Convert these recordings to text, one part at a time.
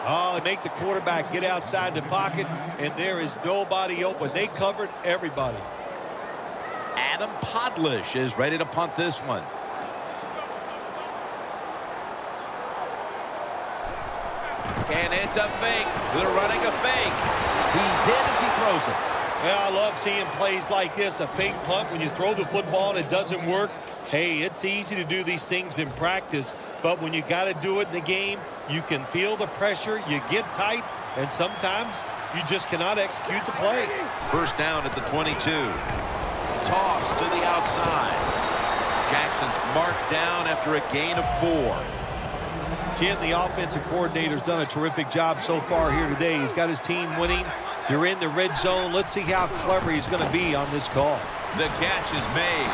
Oh, they make the quarterback get outside the pocket, and there is nobody open. They covered everybody. Adam Podlish is ready to punt this one. And it's a fake. They're running a fake. He's hit as he throws it. Well, I love seeing plays like this, a fake punt when you throw the football and it doesn't work. Hey, it's easy to do these things in practice, but when you got to do it in the game, you can feel the pressure, you get tight, and sometimes you just cannot execute the play. First down at the 22. Toss to the outside. Jackson's marked down after a gain of 4. Jim, the offensive coordinator's done a terrific job so far here today. He's got his team winning. You're in the red zone. Let's see how clever he's going to be on this call. The catch is made.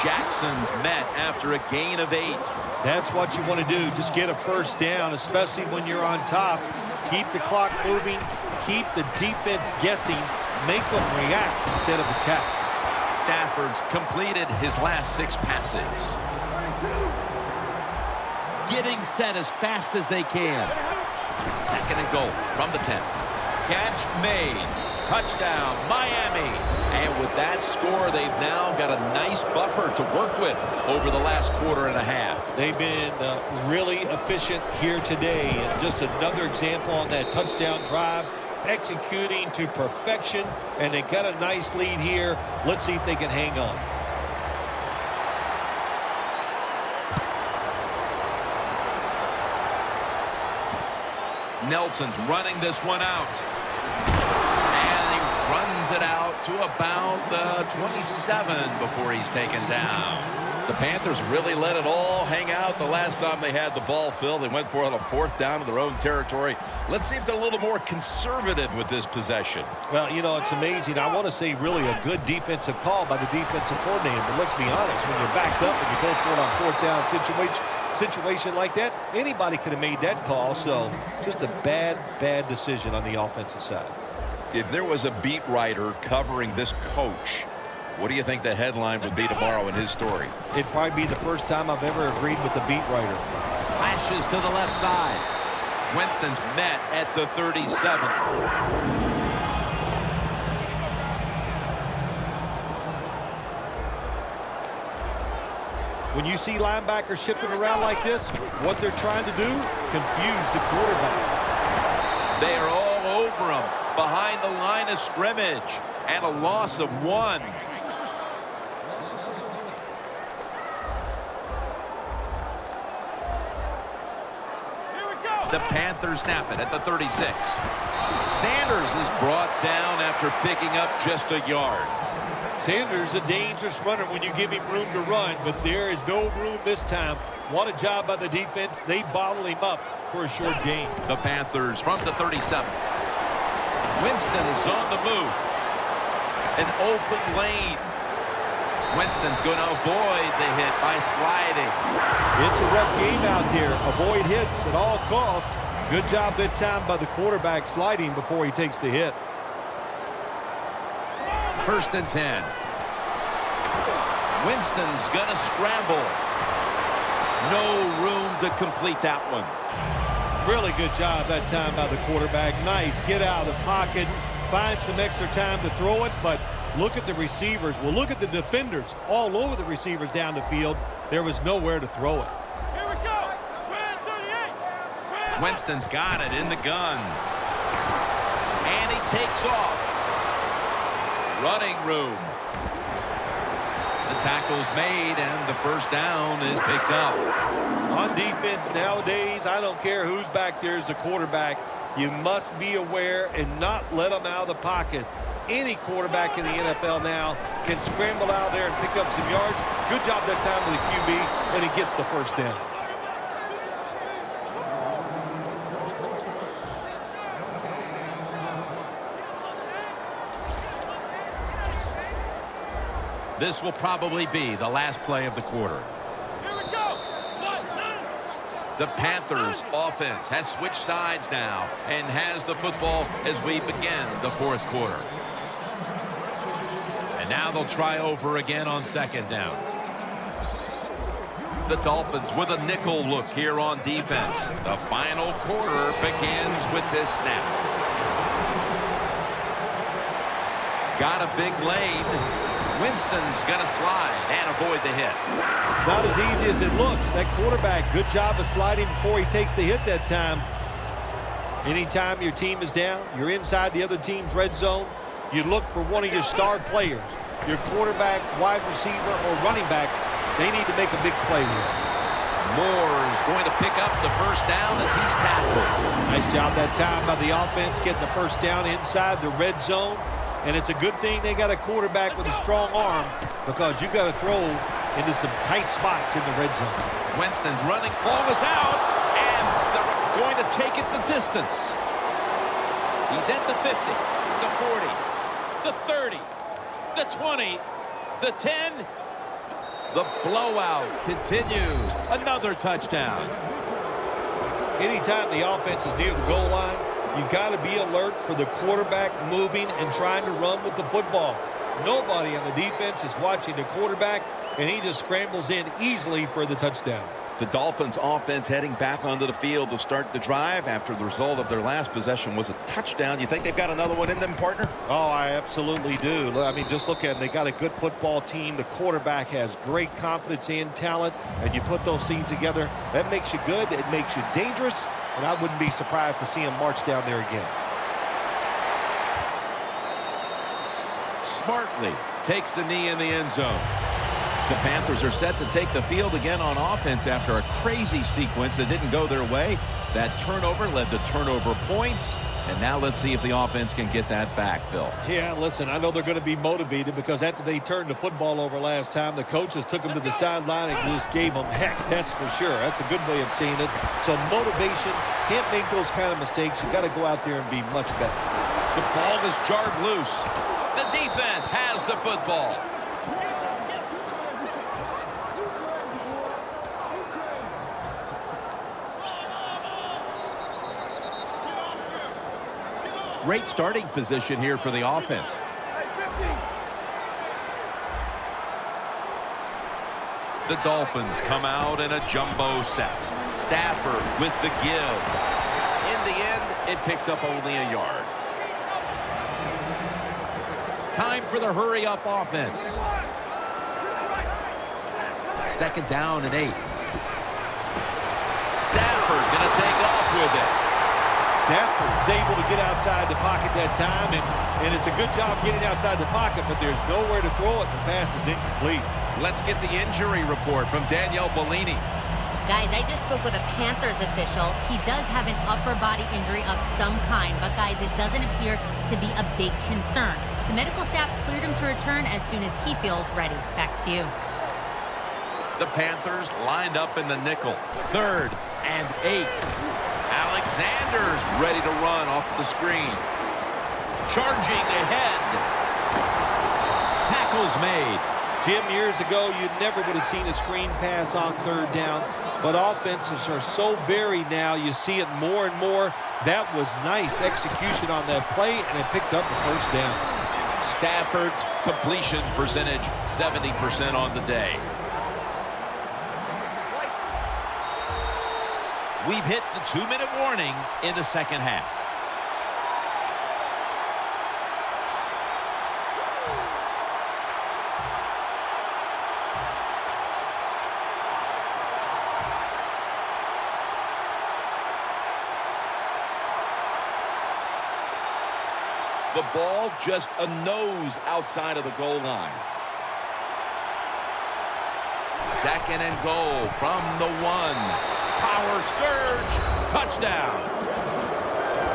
Jackson's met after a gain of 8. That's what you want to do. Just get a first down, especially when you're on top. Keep the clock moving. Keep the defense guessing. Make them react instead of attack. Stafford's completed his last 6 passes. Getting set as fast as they can. 2nd and goal from the 10. Catch made. Touchdown, Miami. And with that score, they've now got a nice buffer to work with over the last quarter and a half. They've been really efficient here today. And just another example on that touchdown drive, executing to perfection. And they got a nice lead here. Let's see if they can hang on. Nelson's running this one out. And he runs it out to about the 27 before he's taken down. The Panthers really let it all hang out the last time they had the ball filled. They went for it on 4th down to their own territory. Let's see if they're a little more conservative with this possession. Well, you know, it's amazing. I want to say really a good defensive call by the defensive coordinator. But let's be honest, when you're backed up and you go for it on 4th down situation like that, anybody could have made that call. So just a bad decision on the offensive side. If there was a beat writer covering this coach, what do you think the headline would be tomorrow in his story? It'd probably be the first time I've ever agreed with the beat writer. Slashes to the left side. Winston's met at the 37. When you see linebackers shifting around like this, what they're trying to do, confuse the quarterback. They are all over him behind the line of scrimmage, and a loss of 1. The Panthers snap it at the 36. Sanders is brought down after picking up just a yard. Sanders a dangerous runner when you give him room to run, but there is no room this time. What a job by the defense. They bottle him up for a short gain. The Panthers from the 37. Winston's on the move. An open lane. Winston's going to avoid the hit by sliding. It's a rough game out there. Avoid hits at all costs. Good job that time by the quarterback sliding before he takes the hit. 1st and 10. Winston's going to scramble. No room to complete that one. Really good job that time by the quarterback. Nice. Get out of the pocket. Find some extra time to throw it, but look at the receivers. Well, look at the defenders all over the receivers down the field. There was nowhere to throw it. Here we go. Winston's got it in the gun. And he takes off. Running room. The tackle's made, and the first down is picked up. On defense nowadays, I don't care who's back there as a quarterback. You must be aware and not let them out of the pocket. Any quarterback in the NFL now can scramble out there and pick up some yards. Good job that time with the QB, and he gets the first down. This will probably be the last play of the quarter. Here we go. The Panthers offense has switched sides now and has the football as we begin the 4th quarter. And now they'll try over again on 2nd down. The Dolphins with a nickel look here on defense. The final quarter begins with this snap. Got a big lane. Winston's going to slide and avoid the hit. It's not as easy as it looks. That quarterback, good job of sliding before he takes the hit that time. Anytime your team is down, you're inside the other team's red zone, you look for one of your star players, your quarterback, wide receiver, or running back. They need to make a big play here. Moore's going to pick up the first down as he's tackled. Nice job that time by the offense getting the first down inside the red zone. And it's a good thing they got a quarterback with a strong arm, because you got to throw into some tight spots in the red zone. Winston's running. Ball is out, and they're going to take it the distance. He's at the 50, the 40, the 30, the 20, the 10. The blowout continues. Another touchdown. Anytime the offense is near the goal line, you got to be alert for the quarterback moving and trying to run with the football. Nobody on the defense is watching the quarterback, and he just scrambles in easily for the touchdown. The Dolphins offense heading back onto the field to start the drive after the result of their last possession was a touchdown. You think they've got another one in them, partner? Oh, I absolutely do. I mean, just look at them. They got a good football team. The quarterback has great confidence and talent, and you put those things together, that makes you good. It makes you dangerous, and I wouldn't be surprised to see him march down there again. Smartly takes the knee in the end zone. The Panthers are set to take the field again on offense after a crazy sequence that didn't go their way. That turnover led to turnover points. And now let's see if the offense can get that back, Phil. Yeah, listen, I know they're going to be motivated, because after they turned the football over last time, the coaches took them to the sideline and just gave them heck. That's for sure. That's a good way of seeing it. So motivation, can't make those kind of mistakes. You got to go out there and be much better. The ball is jarred loose. The defense has the football. Great starting position here for the offense. The Dolphins come out in a jumbo set. Stafford with the give. In the end, it picks up only a yard. Time for the hurry-up offense. Second down and 8. Stafford going to take off with it. Stafford's able to get outside the pocket that time, and it's a good job getting outside the pocket, but there's nowhere to throw it. The pass is incomplete. Let's get the injury report from Danielle Bellini. Guys, I just spoke with a Panthers official. He does have an upper body injury of some kind, but guys, it doesn't appear to be a big concern. The medical staff cleared him to return as soon as he feels ready. Back to you. The Panthers lined up in the nickel. 3rd and 8. Alexander's ready to run off the screen. Charging ahead. Tackles made. Jim, years ago, you never would have seen a screen pass on 3rd down, but offenses are so varied now. You see it more and more. That was nice execution on that play, and it picked up the first down. Stafford's completion percentage, 70% on the day. We've hit the 2-minute warning in the second half. The ball just a nose outside of the goal line. 2nd and goal from the 1. Power surge, touchdown.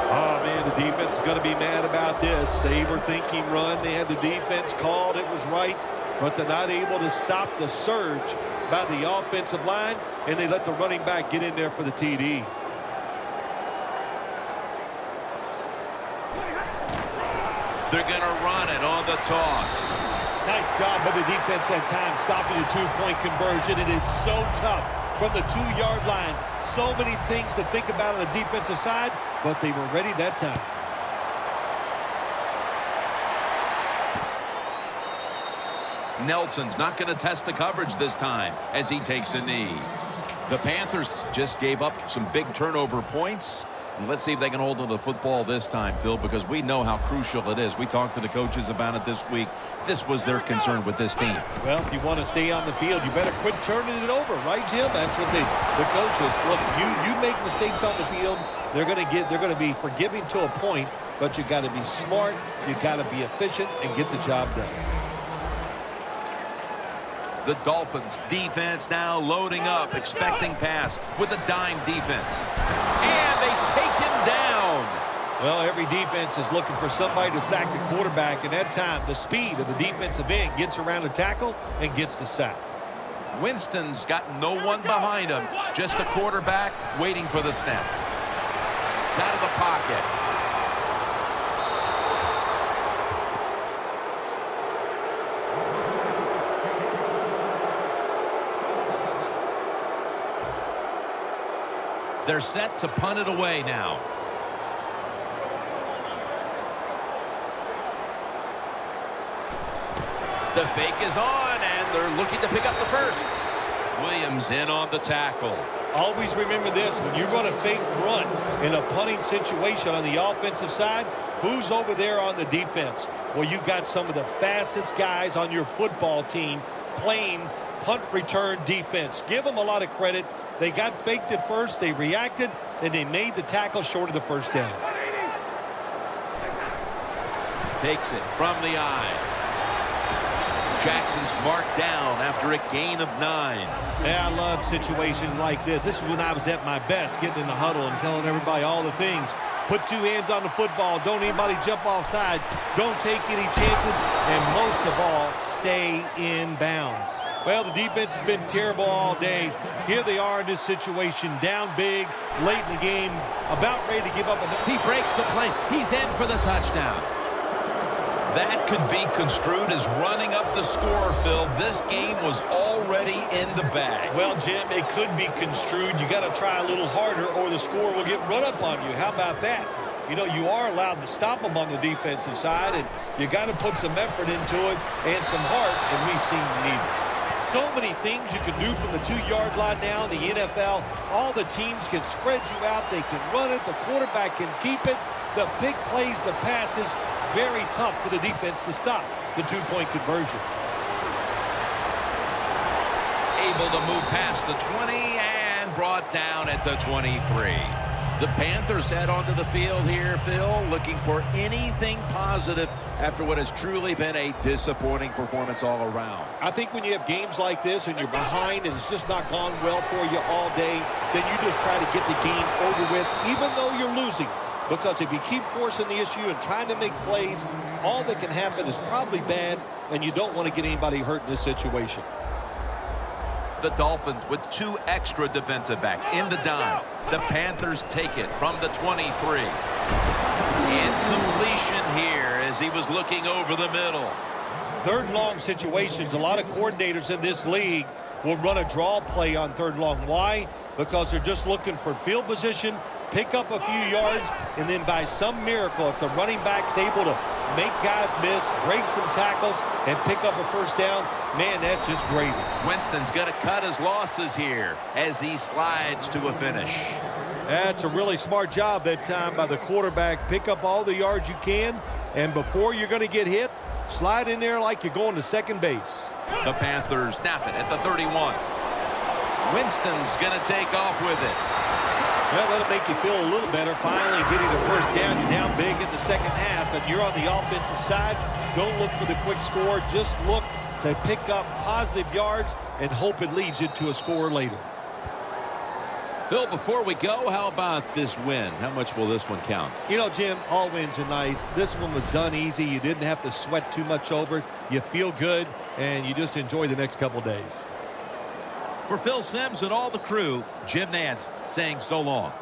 Oh, man, the defense is going to be mad about this. They were thinking run. They had the defense called. It was right, but they're not able to stop the surge by the offensive line, and they let the running back get in there for the TD. They're going to run it on the toss. Nice job by the defense that time, stopping a 2-point conversion, and it's so tough. From the 2-yard line, so many things to think about on the defensive side, but they were ready that time. Nelson's not going to test the coverage this time as he takes a knee. The Panthers just gave up some big turnover points. And let's see if they can hold on to the football this time, Phil, because we know how crucial it is. We talked to the coaches about it this week. This was their concern with this team. Well, if you want to stay on the field, you better quit turning it over, right, Jim? That's what the coaches look. You make mistakes on the field, they're going to be forgiving to a point, but you got to be smart, you got to be efficient, and get the job done. The Dolphins defense now loading up, expecting pass with a dime defense. And they take him down. Well, every defense is looking for somebody to sack the quarterback, and that time the speed of the defensive end gets around the tackle and gets the sack. Winston's got no one behind him, just a quarterback waiting for the snap. It's out of the pocket. They're set to punt it away now. The fake is on, and they're looking to pick up the first. Williams in on the tackle. Always remember this, when you run a fake run in a punting situation on the offensive side, who's over there on the defense? Well, you've got some of the fastest guys on your football team playing punt return defense. Give them a lot of credit. They got faked at first, they reacted, and they made the tackle short of the first down. Takes it from the eye. Jackson's marked down after a gain of 9. Yeah, I love situations like this. This is when I was at my best, getting in the huddle and telling everybody all the things. Put two hands on the football. Don't anybody jump off sides. Don't take any chances. And most of all, stay in bounds. Well, the defense has been terrible all day. Here they are in this situation, down big, late in the game, about ready to give up. He breaks the play. He's in for the touchdown. That could be construed as running up the score, Phil. This game was already in the bag. Well, Jim, it could be construed. You got to try a little harder or the score will get run up on you. How about that? You know, you are allowed to stop them on the defensive side, and you got to put some effort into it and some heart, and we've seen neither. So many things you can do from the 2-yard line now in the NFL. All the teams can spread you out. They can run it. The quarterback can keep it. The big plays, the passes, very tough for the defense to stop the 2-point conversion. Able to move past the 20 and brought down at the 23. The Panthers head onto the field here, Phil, looking for anything positive after what has truly been a disappointing performance all around. I think when you have games like this and you're behind and it's just not gone well for you all day, then you just try to get the game over with, even though you're losing. Because if you keep forcing the issue and trying to make plays, all that can happen is probably bad, and you don't want to get anybody hurt in this situation. The Dolphins with 2 extra defensive backs in the dime. The Panthers take it from the 23. Incompletion here as he was looking over the middle. Third and long situations, a lot of coordinators in this league will run a draw play on third and long. Why? Because they're just looking for field position, pick up a few yards, and then by some miracle, if the running back's able to make guys miss, break some tackles, and pick up a first down, man, that's just gravy. Winston's going to cut his losses here as he slides to a finish. That's a really smart job that time by the quarterback. Pick up all the yards you can, and before you're going to get hit, slide in there like you're going to second base. The Panthers snap it at the 31. Winston's going to take off with it. Well, that'll make you feel a little better. Finally getting the first down. You're down big in the second half, and you're on the offensive side. Don't look for the quick score. Just look to pick up positive yards and hope it leads you to a score later. Phil, before we go, how about this win? How much will this one count? You know, Jim, all wins are nice. This one was done easy. You didn't have to sweat too much over it. You feel good, and you just enjoy the next couple days. For Phil Simms and all the crew, Jim Nantz saying so long.